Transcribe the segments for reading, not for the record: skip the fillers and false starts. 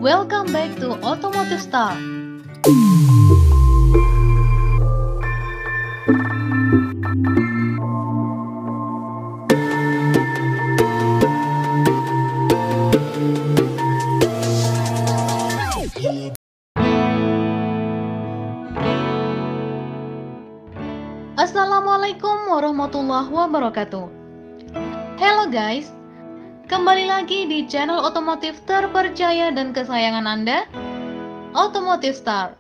Welcome back to Automotive Star. Assalamualaikum warahmatullahi wabarakatuh. Hello guys, kembali lagi di channel otomotif terpercaya dan kesayangan Anda, Automotive Star.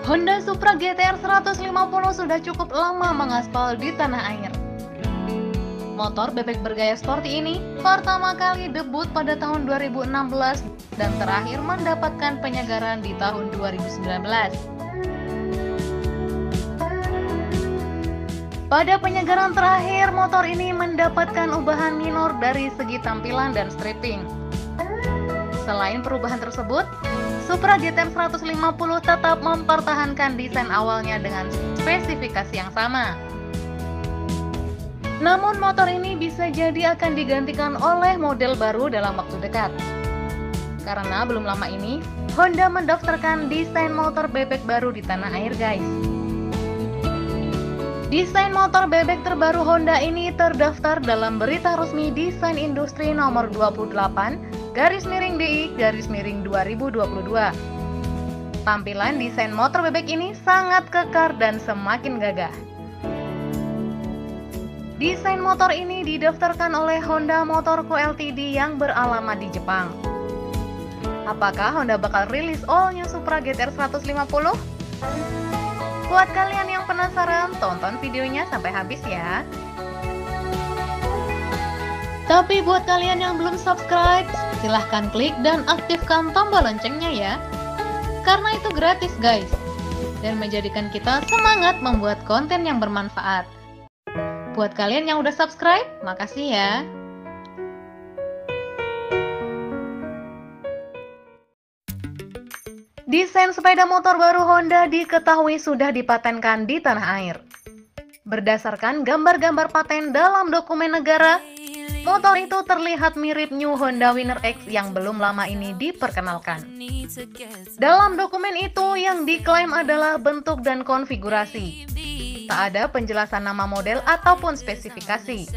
Honda Supra GT-R 150 sudah cukup lama mengaspal di tanah air. Motor bebek bergaya sporty ini pertama kali debut pada tahun 2016 dan terakhir mendapatkan penyegaran di tahun 2019. Pada penyegaran terakhir, motor ini mendapatkan ubahan minor dari segi tampilan dan stripping. Selain perubahan tersebut, Supra GT-R 150 tetap mempertahankan desain awalnya dengan spesifikasi yang sama. Namun motor ini bisa jadi akan digantikan oleh model baru dalam waktu dekat. Karena belum lama ini, Honda mendaftarkan desain motor bebek baru di tanah air guys. Desain motor bebek terbaru Honda ini terdaftar dalam berita resmi desain industri nomor 28-DI-2022. Tampilan desain motor bebek ini sangat kekar dan semakin gagah. Desain motor ini didaftarkan oleh Honda Motor Co Ltd yang beralamat di Jepang. Apakah Honda bakal rilis all new Supra GT-R 150? Buat kalian yang penasaran, tonton videonya sampai habis ya. Tapi buat kalian yang belum subscribe, silahkan klik dan aktifkan tombol loncengnya ya. Karena itu gratis guys, dan menjadikan kita semangat membuat konten yang bermanfaat. Buat kalian yang udah subscribe, makasih ya. Desain sepeda motor baru Honda diketahui sudah dipatenkan di tanah air. Berdasarkan gambar-gambar paten dalam dokumen negara, motor itu terlihat mirip New Honda Winner X yang belum lama ini diperkenalkan. Dalam dokumen itu yang diklaim adalah bentuk dan konfigurasi. Tak ada penjelasan nama model ataupun spesifikasi.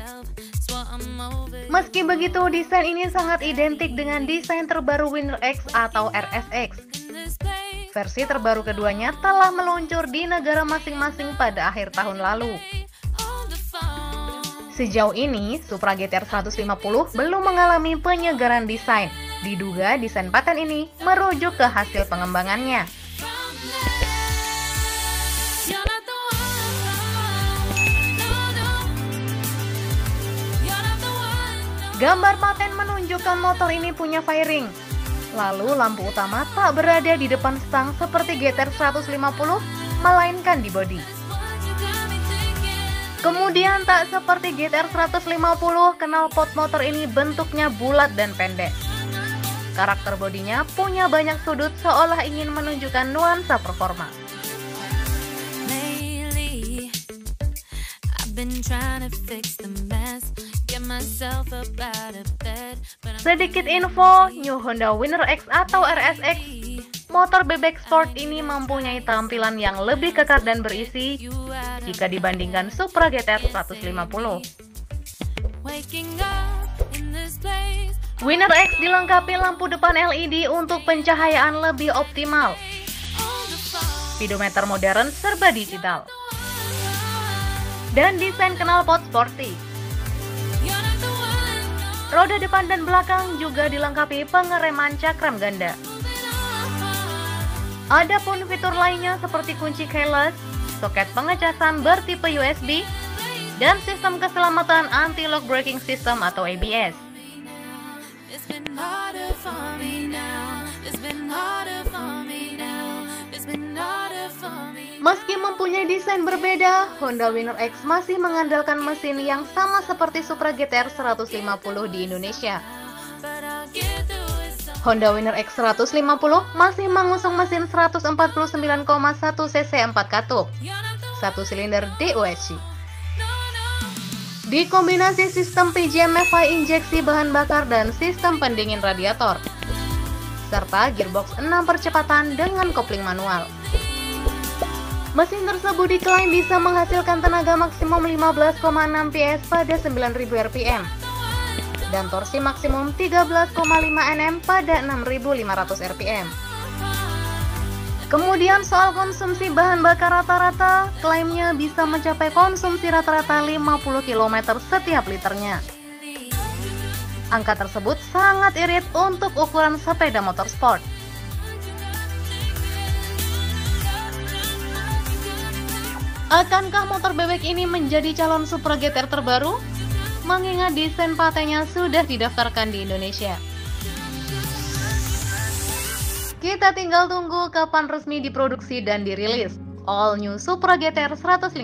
Meski begitu, desain ini sangat identik dengan desain terbaru Winner X atau RSX. Versi terbaru keduanya telah meluncur di negara masing-masing pada akhir tahun lalu. Sejauh ini, Supra GT-R 150 belum mengalami penyegaran desain. Diduga desain paten ini merujuk ke hasil pengembangannya. Gambar paten menunjukkan motor ini punya fairing. Lalu lampu utama tak berada di depan stang seperti GT-R 150, melainkan di bodi. Kemudian tak seperti GT-R 150, knalpot motor ini bentuknya bulat dan pendek. Karakter bodinya punya banyak sudut seolah ingin menunjukkan nuansa performa. Sedikit info, New Honda Winner X atau RSX, motor bebek sport ini mempunyai tampilan yang lebih kekar dan berisi jika dibandingkan Supra GT-R 150. Winner X dilengkapi lampu depan LED untuk pencahayaan lebih optimal. Speedometer modern serba digital. Dan desain knalpot sporty. Roda depan dan belakang juga dilengkapi pengereman cakram ganda. Adapun fitur lainnya seperti kunci keyless, soket pengecasan bertipe USB, dan sistem keselamatan anti-lock braking system atau ABS. Meski mempunyai desain berbeda, Honda Winner X masih mengandalkan mesin yang sama seperti Supra GT-R 150 di Indonesia. Honda Winner X 150 masih mengusung mesin 149,1 cc 4 katup, 1 silinder DOHC. Dikombinasi sistem PGM-FI injeksi bahan bakar dan sistem pendingin radiator, serta gearbox 6 percepatan dengan kopling manual. Mesin tersebut diklaim bisa menghasilkan tenaga maksimum 15,6 PS pada 9.000 rpm dan torsi maksimum 13,5 Nm pada 6.500 rpm. Kemudian soal konsumsi bahan bakar rata-rata, klaimnya bisa mencapai konsumsi rata-rata 50 km setiap liternya. Angka tersebut sangat irit untuk ukuran sepeda motor sport. Akankah motor bebek ini menjadi calon Supra GTR terbaru? Mengingat desain patennya sudah didaftarkan di Indonesia. Kita tinggal tunggu kapan resmi diproduksi dan dirilis. All new Supra GTR 150.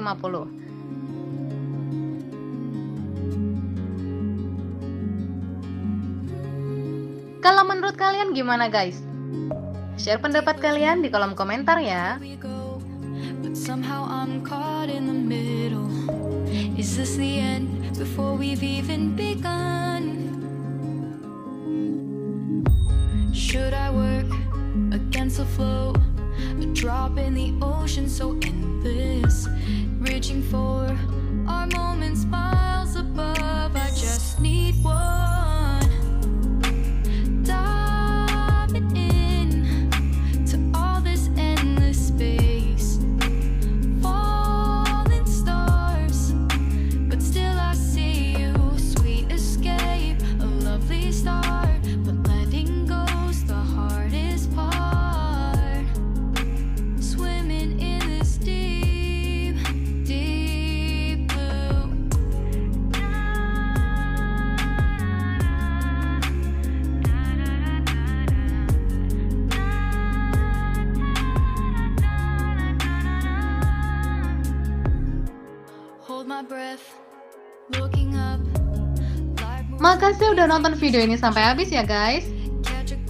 Kalau menurut kalian gimana guys? Share pendapat kalian di kolom komentar ya. Somehow I'm caught in the middle. Is this the end before we've even begun? Should I work against the flow? A drop in the ocean so endless, reaching for our moments miles above. I just need one. Diving in to all this endless space. Falling stars, but still I see you. Sweet escape, a lovely start, but letting go's the hardest part. Swimming in this deep, deep blue. Hold my breath, looking up. Makasih udah nonton video ini sampai habis ya guys.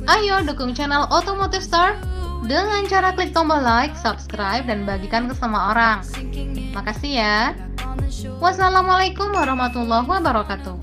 Ayo dukung channel Automotive Star dengan cara klik tombol like, subscribe, dan bagikan ke semua orang. Makasih ya. Wassalamualaikum warahmatullahi wabarakatuh.